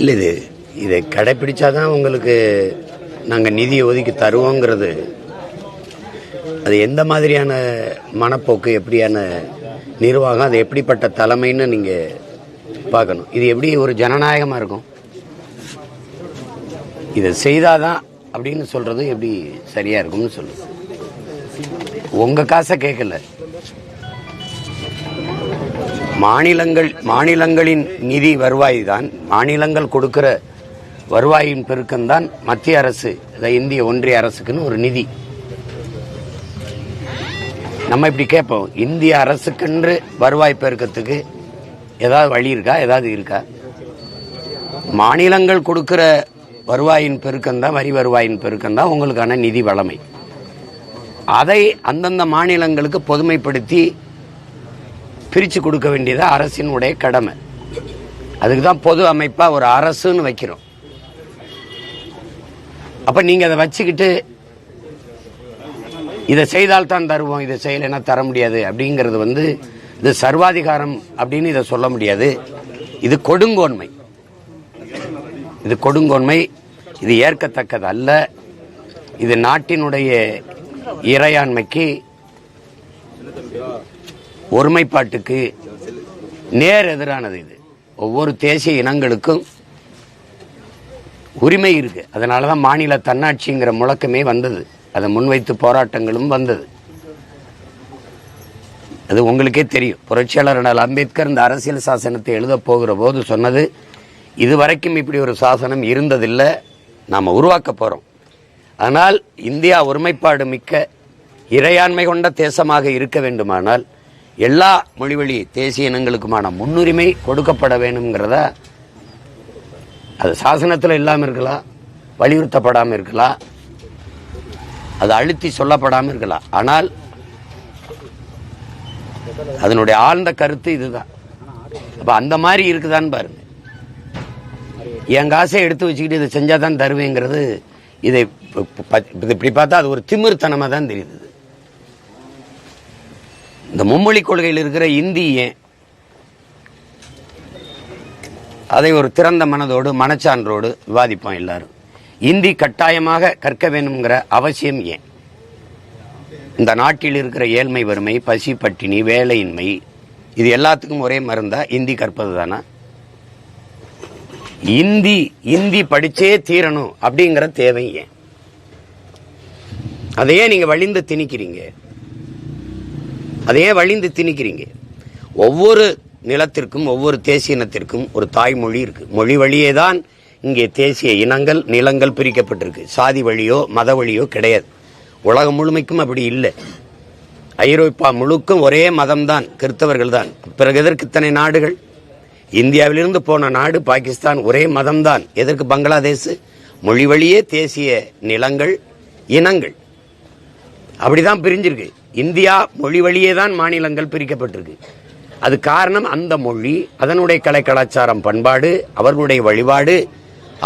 இல்லை, இதை கடைப்பிடிச்சாதான் உங்களுக்கு நாங்கள் நிதியை ஒதுக்கி தருவோங்கிறது, அது எந்த மாதிரியான மனப்போக்கு, எப்படியான நிர்வாகம், அது எப்படிப்பட்ட தலைமைன்னு நீங்கள் பார்க்கணும். இது எப்படி ஒரு ஜனநாயகமாக இருக்கும்? இதை செய்தாதான் அப்படின்னு சொல்றது எப்படி சரியா இருக்கும்னு சொல்லுங்க. உங்க காசை கேட்கல, மாநிலங்களின் நிதி வருவாய் தான், மாநிலங்கள் கொடுக்கிற வருவாயின் பெருக்கம்தான் மத்திய அரசு, இந்திய ஒன்றிய அரசுக்குன்னு ஒரு நிதி. நம்ம இப்படி கேட்போம், இந்திய அரசுக்கென்று வருவாய் பெருக்கத்துக்கு ஏதாவது வழி இருக்கா? ஏதாவது இருக்கா? மாநிலங்கள் கொடுக்கிற வருவாயின் பெருக்கம்தான், வரி வருவாயின் பெருக்கம்தான் உங்களுக்கான நிதி வளமை. அதை அந்தந்த மாநிலங்களுக்கு பொதுமைப்படுத்தி பிரித்து கொடுக்க வேண்டியது அரசினுடைய கடமை. அதுக்கு தான் பொது அமைப்பா ஒரு அரசுன்னு வைக்கிறோம். அப்ப நீங்க அதை வச்சுக்கிட்டு இதை செய்தால்தான் தருவோம், இதை செய்யலைன்னா தர முடியாது அப்படிங்கிறது இது சர்வாதிகாரம் அப்படின்னு இதை சொல்ல முடியாது. இது கொடுங்கோன்மை. இது கொடுங்கோன்மை. இது ஏற்கத்தக்கது அல்ல. இது நாட்டினுடைய இறையாண்மைக்கு, ஒருமைப்பாட்டுக்கு நேர் எதிரானது. இது ஒவ்வொரு தேசிய இனங்களுக்கும் உரிமை இருக்கு. அதனாலதான் மாநில தன்னாட்சிங்கிற முழக்கமே வந்தது. அதை முன்வைத்து போராட்டங்களும் வந்தது. அது உங்களுக்கே தெரியும். புரட்சியாளர் அம்பேத்கர் இந்த அரசியல் சாசனத்தை எழுத போகிற போது சொன்னது, இதுவரைக்கும் இப்படி ஒரு சாசனம் இருந்ததில்லை, நாம உருவாக்க போறோம். ஆனால் இந்தியா ஒருமைப்பாடு மிக்க இறையாண்மை கொண்ட தேசமாக இருக்க வேண்டுமானால் எல்லா மொழிவழி தேசிய இனங்களுக்குமான முன்னுரிமை கொடுக்கப்பட வேண்டும்ங்கிறத, அது சாசனத்தில் இல்லாமல் இருக்கலாம், வலியுறுத்தப்படாமல் இருக்கலாம், அது அழுத்தி சொல்லப்படாமல் இருக்கலாம். ஆனால் அதனுடைய ஆழ்ந்த கருத்து இதுதான். அப்ப அந்த மாதிரி இருக்குதான்னு பாருங்க. என் காசை எடுத்து வச்சுக்கிட்டு இதை செஞ்சாதான் தருவேங்கிறது, இதை இப்படி பார்த்தா அது ஒரு திமிர்த்தனமா தான் தெரியுது. இந்த மும்மொழி கொள்கையில் இருக்கிற இந்தி ஏன் அதை ஒரு திறந்த மனதோடு மனச்சான்றோடு விவாதிப்போம் எல்லாரும். இந்தி கட்டாயமாக கற்க வேண்டும்ங்கிற அவசியம் ஏன்? இந்த நாட்டில் இருக்கிற ஏழ்மை, வறுமை, பசி, பட்டினி, வேலையின்மை, இது எல்லாத்துக்கும் ஒரே மருந்தா இந்தி கற்பது தானா? இந்தி படிச்சே தீரணும் அப்படிங்கிற தேவை ஏன்? அதையே நீங்க வழிந்து திணிக்கிறீங்க. அதையே வழிந்து திணிக்கிறீங்க. ஒவ்வொரு நிலத்திற்கும், ஒவ்வொரு தேசிய இனத்திற்கும் ஒரு தாய்மொழி இருக்கு. மொழி வழியே தான் இங்கே தேசிய இனங்கள், நிலங்கள் பிரிக்கப்பட்டிருக்கு. சாதி வழியோ மத வழியோ கிடையாது. உலகம் முழுமைக்கும் அப்படி இல்லை. ஐரோப்பா முழுக்கும் ஒரே மதம் தான், கிறிஸ்தவர்கள் தான். பிறகு எதற்கு இத்தனை நாடுகள்? இந்தியாவிலிருந்து போன நாடு பாகிஸ்தான், ஒரே மதம் தான். எதற்கு பங்களாதேஷ்? மொழி வழியே தேசிய நிலங்கள், இனங்கள் அப்படிதான் பிரிஞ்சிருக்கு. இந்தியா மொழி வழியே தான் மாநிலங்கள் பிரிக்கப்பட்டிருக்கு. அது காரணம் அந்த மொழி, அதனுடைய கலை, கலாச்சாரம், பண்பாடு, அவர்களுடைய வழிபாடு,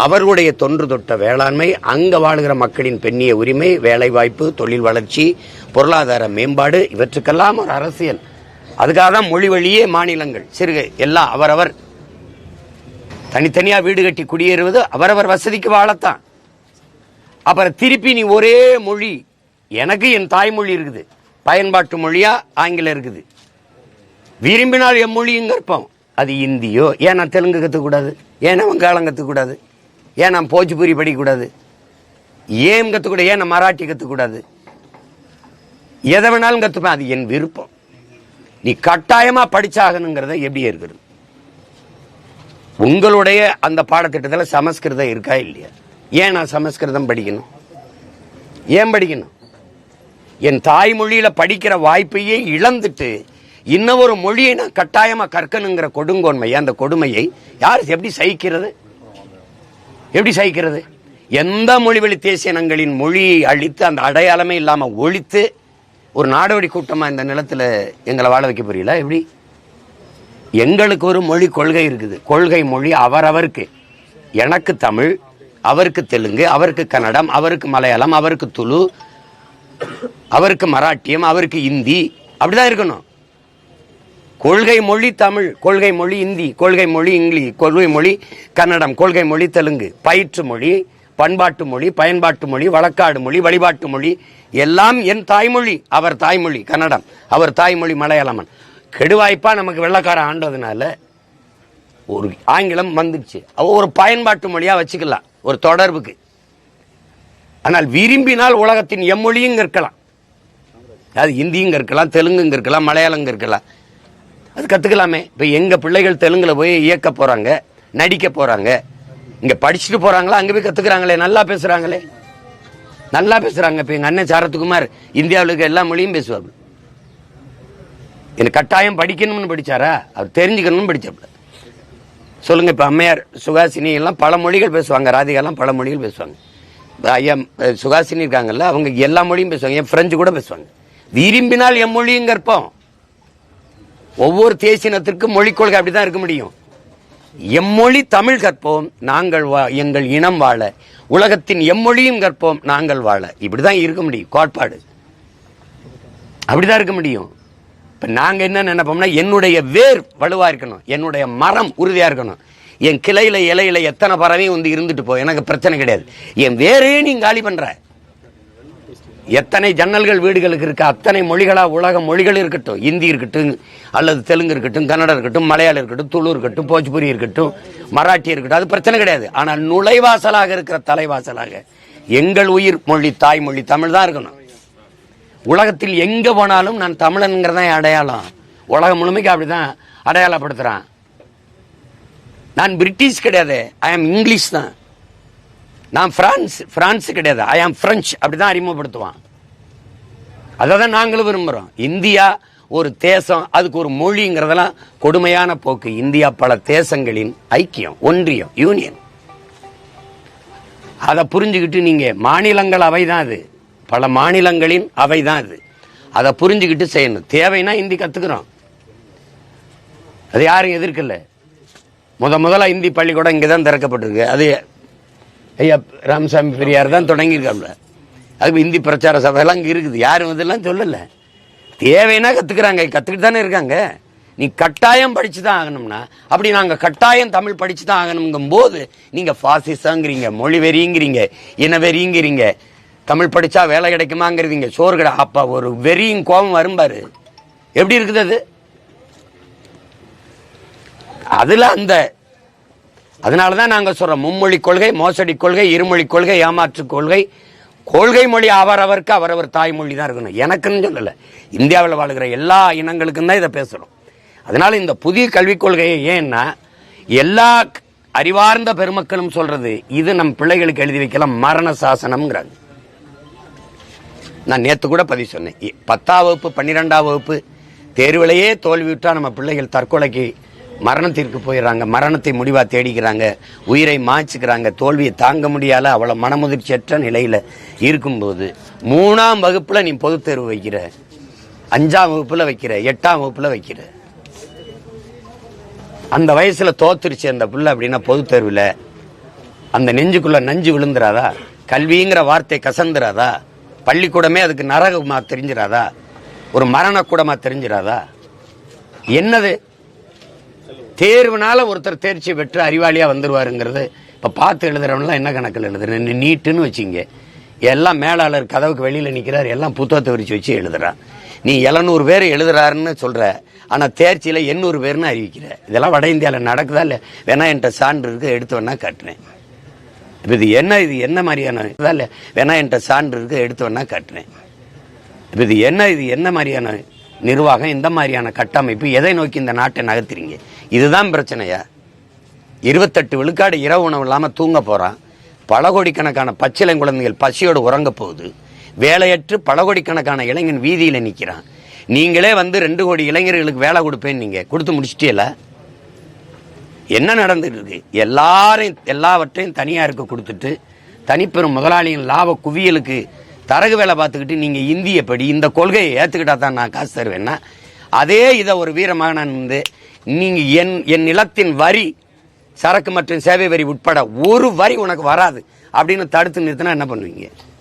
அவர்களுடைய தொன்று தொட்ட வேளாண்மை, அங்க வாழ்கிற மக்களின் பெண்ணிய உரிமை, வேலை வாய்ப்பு, தொழில் வளர்ச்சி, பொருளாதார மேம்பாடு, இவற்றுக்கெல்லாம் ஒரு அரசியல். அதுக்காக தான் மொழி வழியே மாநிலங்கள். சிறுகை எல்லாம் அவரவர் தனித்தனியா வீடு கட்டி குடியேறுவது அவரவர் வசதிக்கு வாழத்தான். அப்புறம் திருப்பி நீ ஒரே மொழி, எனக்கு என் தாய்மொழி இருக்குது, பயன்பாட்டு மொழியா ஆங்கிலம் இருக்குது, விரும்பினால் என் மொழியும் கற்போம். அது இந்தியோ, ஏன் நான் தெலுங்கு கற்றுக்கூடாது? ஏன் நான் வங்காளம் கற்றுக்கூடாது? ஏன் நான் போஜ்பூரி படிக்கக்கூடாது? ஏன் கற்றுக்கூடாது? ஏன் நான் மராட்டி கற்றுக்கூடாது? எதை வேணாலும் கற்றுப்பேன், அது என் விருப்பம். நீ கட்டாயமா படிச்சாகணுங்கிறத எப்படி இருக்கிறது? உங்களுடைய அந்த பாடத்திட்டத்தில் சமஸ்கிருதம் இருக்கா இல்லையா? ஏன் நான் சமஸ்கிருதம் படிக்கணும்? ஏன் படிக்கணும்? என் தாய்மொழியில படிக்கிற வாய்ப்பையே இழந்துட்டு இன்னொரு மொழியை நான் கட்டாயமா கற்கணுங்கிற கொடுங்கோன்மை, அந்த கொடுமையை யார் எப்படி சகிக்கிறது? எப்படி சகிக்கிறது? எந்த மொழிவழி தேசிய இனங்களின் மொழியை அழித்து அந்த அடையாளமே இல்லாம ஒழித்து ஒரு நாடோடி கூட்டமா இந்த நிலத்துல எங்களை வாழ வைக்க புரியல? எப்படி? எங்களுக்கு ஒரு மொழி கொள்கை இருக்குது. கொள்கை மொழி அவரவருக்கு. எனக்கு தமிழ், அவருக்கு தெலுங்கு, அவருக்கு கன்னடம், அவருக்கு மலையாளம், அவருக்கு துளு, அவருக்கு மராட்டியம், அவருக்கு இந்தி, அப்படிதான் இருக்கணும். கொள்கை மொழி தமிழ், கொள்கை மொழி இந்தி, கொள்கை மொழி இங்கிலீஷ், கொள்கை மொழி கன்னடம், கொள்கை மொழி தெலுங்கு, பயிற்று மொழி, பண்பாட்டு மொழி, பயன்பாட்டு மொழி, வழக்காடு மொழி, வழிபாட்டு மொழி, எல்லாம் என் தாய்மொழி. அவர் தாய்மொழி கன்னடம், அவர் தாய்மொழி மலையாளமன். கெடுவாய்ப்பா நமக்கு வெள்ளக்காரன் ஆண்டதுனால ஒரு ஆங்கிலம் வந்துடுச்சு. ஒரு பயன்பாட்டு மொழியா வச்சுக்கலாம் ஒரு தொடர்புக்கு. ஆனால் விரும்பினால் உலகத்தின் எம்மொழியும் இருக்கலாம். அது இந்தியும் இருக்கலாம், தெலுங்கும் இருக்கலாம், மலையாளம் இருக்கலாம். அது கற்றுக்கலாமே. இப்போ எங்கள் பிள்ளைகள் தெலுங்குல போய் இயக்க போகிறாங்க, நடிக்க போகிறாங்க, இங்கே படிச்சுட்டு போகிறாங்களா, அங்கே போய் கற்றுக்குறாங்களே, நல்லா பேசுகிறாங்களே, நல்லா பேசுகிறாங்க. இப்போ எங்கள் அண்ணன் சரத்குமார் இந்தியாவில் இருக்க எல்லா மொழியும் பேசுவார். எனக்கு கட்டாயம் படிக்கணும்னு படித்தாரா? அவர் தெரிஞ்சுக்கணும்னு படித்தாப்புல. சொல்லுங்கள். இப்போ அம்மையார் சுகாசினி எல்லாம் பல மொழிகள் பேசுவாங்க, ராதிகாலாம் பல மொழிகள் பேசுவாங்க. ஐயா சுகாசினி இருக்காங்கல்ல, அவங்க எல்லா மொழியும் பேசுவாங்க, என் ஃப்ரெஞ்சு கூட பேசுவாங்க. விரும்பினால் எம்மொழியும் கற்போம். ஒவ்வொரு தேசினத்திற்கும் மொழிக் கொள்கை அப்படிதான் இருக்க முடியும். எம்மொழி தமிழ் கற்போம் நாங்கள் எங்கள் இனம் வாழ, உலகத்தின் எம்மொழியும் கற்போம் நாங்கள் வாழ. இப்படிதான் இருக்க முடியும் கோட்பாடு. அப்படிதான் இருக்க முடியும். இப்ப நாங்க என்ன நினைப்போம்னா, என்னுடைய வேர் வலுவா இருக்கணும், என்னுடைய மரம் உறுதியா இருக்கணும். என் கிளையில இலையில எத்தனை பறவையும் வந்து இருந்துட்டு போ, எனக்கு பிரச்சனை கிடையாது. என் வேரே நீங்க காலி பண்ற. எத்தனை ஜன்னல்கள் வீடுகளுக்கு இருக்க அத்தனை மொழிகளா உலக மொழிகள் இருக்கட்டும், இந்தி இருக்கட்டும், அல்லது தெலுங்கு இருக்கட்டும், கன்னடம் இருக்கட்டும், மலையாளம் இருக்கட்டும், துளு இருக்கட்டும், போஜ்புரி இருக்கட்டும், மராட்டி இருக்கட்டும், அது பிரச்சனை கிடையாது. ஆனால் நுழைவாசலாக இருக்கிற தலைவாசலாக எங்கள் உயிர் மொழி தாய்மொழி தமிழ் தான் இருக்கணும். உலகத்தில் எங்க போனாலும் நான் தமிழன்கிறதான் அடையாளம். உலகம் முழுமைக்கு அப்படிதான் அடையாளப்படுத்துறான். நான் பிரிட்டிஷ் கிடையாது, ஐ ஆம் இங்கிலீஷ் தான். நான் பிரான்ஸ் கிடையாது, ஐ ஆம் பிரெஞ்சு. அப்படிதான் அறிமுகப்படுத்துவான். அதான் நாங்களும் விரும்புறோம். இந்தியா ஒரு தேசம், அதுக்கு ஒரு மொழிங்கிறதெல்லாம் கொடுமையான போக்கு. இந்தியா பல தேசங்களின் ஐக்கியம், ஒன்றியம், யூனியன். அதை புரிஞ்சுக்கிட்டு நீங்க மாநிலங்கள் அவைதான், அது பல மாநிலங்களின் அவைதான் அது. அதை புரிஞ்சுக்கிட்டு செய்யணும். தேவைன்னா இந்தி கத்துக்கிறோம், அது யாரும் எதிர்க்கல. முதல்ல இந்தி பள்ளிக்கூடம் இங்கதான் திறக்கப்பட்டிருக்கு. அது ஐயா ராமசாமி பெரியார் தான் தொடங்கியிருக்காங்க. அது இந்தி பிரச்சார சபையெல்லாம் இங்கே இருக்குது. யாரும் இதெல்லாம் சொல்லலை. தேவைன்னா கற்றுக்குறாங்க, கற்றுக்கிட்டு தானே இருக்காங்க. நீ கட்டாயம் படிச்சு தான் ஆகணும்னா, அப்படி நாங்கள் கட்டாயம் தமிழ் படிச்சு தான் ஆகணுங்கும் போது நீங்கள் பாசிசங்கிறீங்க, மொழி வெறிங்கிறீங்க, இன வெறிங்கிறீங்க, தமிழ் படித்தா வேலை கிடைக்குமாங்கிறீங்க, சோறு கடை. அப்போ ஒரு வெறியும் கோபம் வரும்பாரு. எப்படி இருக்குது அது? அதில் அதனாலதான் நாங்க சொல்றோம், மும்மொழி கொள்கை, மோசடி கொள்கை, இருமொழி கொள்கை, ஏமாற்று கொள்கை. கொள்கை மொழி அவரவருக்கு அவரவர் தாய்மொழி தான் இருக்கணும். எனக்குன்னு சொல்லல, இந்தியாவில் வாழ்கிற எல்லா இனங்களுக்கும் தான் இதை பேசுறோம். அதனால இந்த புதிய கல்விக் கொள்கையை ஏன்னா எல்லா அறிவார்ந்த பெருமக்களும் சொல்றது, இது நம் பிள்ளைகளுக்கு எழுதி வைக்கலாம் மரண சாசனம்ங்கிறாங்க. நான் நேற்று கூட பதிவு சொன்னேன். 10ஆம் வகுப்பு 12ஆம் வகுப்பு தேர்விலேயே தோல்வியுற்றா நம்ம பிள்ளைகள் தற்கொலைக்கு மரணத்திற்கு போயிடறாங்க, மரணத்தை முடிவா தேடிக்கிறாங்க, உயிரை மாய்ச்சிக்கிறாங்க, தோல்வியை தாங்க முடியாத அவ்வளவு மனமுதிர்ச்சியற்ற நிலையில இருக்கும்போது 3ஆம் வகுப்புல நீ பொதுத் தேர்வு வைக்கிற, 5ஆம் வகுப்புல வைக்கிற, 8ஆம் வகுப்புல வைக்கிற, அந்த வயசுல தோத்துருச்சு அந்த பிள்ளை அப்படின்னா பொதுத் தேர்வுல அந்த நெஞ்சுக்குள்ள நஞ்சு விழுந்துராதா? கல்விங்கிற வார்த்தை கசந்துராதா? பள்ளிக்கூடமே அதுக்கு நரகமா தெரிஞ்சிராதா? ஒரு மரணக்கூடமா தெரிஞ்சிராதா? என்னது தேர்வுனால ஒருத்தர் தேர்ச்சி பெற்று அறிவாளியா வந்துருவாருங்கிறது இப்ப பார்த்து எழுதுறவன்லாம் என்ன கணக்கில் எழுதுறேன்? நீட்டுன்னு வச்சிங்க, எல்லாம் மேலாளர் கதவுக்கு வெளியில நிக்கிறார், எல்லாம் புத்தகத்தை விரிச்சு வச்சு எழுதுறான். நீ 700 பேர் எழுதுறாருன்னு சொல்ற, ஆனா தேர்ச்சியில 800 பேர்னு அறிவிக்கிற. இதெல்லாம் வட இந்தியாவில் நடக்குதா இல்ல? வேணா என்கிட்ட சான்று இருக்கு, எடுத்து வேணா காட்டுறேன். இது என்ன மாதிரியான வேணா என்கிட்ட சான்று இருக்கு, எடுத்து வேணா காட்டுறேன். இது என்ன மாதிரியான நிர்வாகம், இந்த மாதிரியான கட்டமைப்பு, எதை நோக்கி இந்த நாட்டை நகர்த்துறீங்க? இதுதான் பிரச்சனையா? 28 விழுக்காடு இரவு உணவு இல்லாம தூங்க போறான். பல கோடிக்கணக்கான பச்சிலை குழந்தைகள் பசியோடு உறங்க போகுது. வேலையற்று பல கோடிக்கணக்கான இளைஞன் வீதியில நிக்கிறான். நீங்களே வந்து 2 கோடி இளைஞர்களுக்கு வேலை கொடுப்பேன்னு நீங்க கொடுத்து முடிச்சிட்டீல. என்ன நடந்துட்டு இருக்கு? எல்லாவற்றையும் தனியாருக்கு கொடுத்துட்டு தனிப்பெரும் முதலாளியின் லாப குவியலுக்கு தரகு வேலை பார்த்துக்கிட்டு நீங்க இந்திய படி இந்த கொள்கையை ஏத்துக்கிட்டா தான் நான் காசு தருவேன்னா, அதே இதை ஒரு வீரமகனான் வந்து நீங்க என் நிலத்தின் வரி, சரக்கு மற்றும் சேவை வரி உட்பட ஒரு வரி உனக்கு வராது அப்படின்னு தடுத்து நிறுத்தினா என்ன பண்ணுவீங்க?